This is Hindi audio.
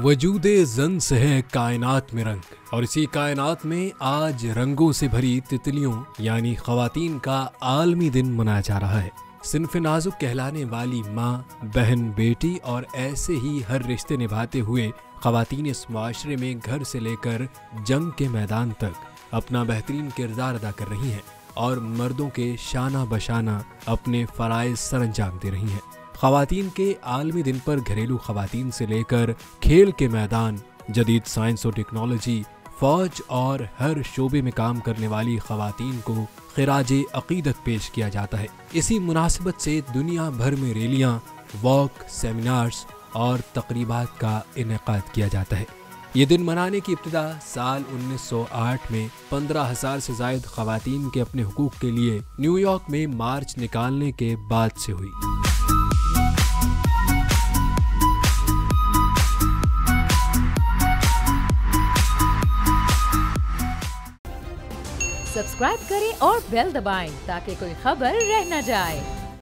वजूदे जन से है कायनात में रंग, और इसी कायनात में आज रंगों से भरी तितलियों यानी ख़वातीन का आलमी दिन मनाया जा रहा है। सिन्फ नाजुक कहलाने वाली माँ, बहन, बेटी और ऐसे ही हर रिश्ते निभाते हुए ख़वातीन इस माशरे में घर से लेकर जंग के मैदान तक अपना बेहतरीन किरदार अदा कर रही हैं और मर्दों के शाना बशाना अपने फ़राइज़ सरअंजाम दे रही हैं। ख़वातीन के आलमी दिन पर घरेलू ख़वातीन से लेकर खेल के मैदान, जदीद साइंस और टेक्नोलॉजी, फ़ौज और हर शोबे में काम करने वाली ख़वातीन को ख़िराज अक़ीदत पेश किया जाता है। इसी मुनासिबत से दुनिया भर में रैलियाँ, वॉक, सेमिनार्स और तक़रीबात का इनेकाद किया जाता है। ये दिन मनाने की इब्तिदा साल 1908 में 15,000 से ज़ायद ख़वातीन के अपने हुकूक़ के लिए न्यूयॉर्क में मार्च निकालने के बाद से हुई। सब्सक्राइब करें और बेल दबाएं ताकि कोई खबर रह न जाए।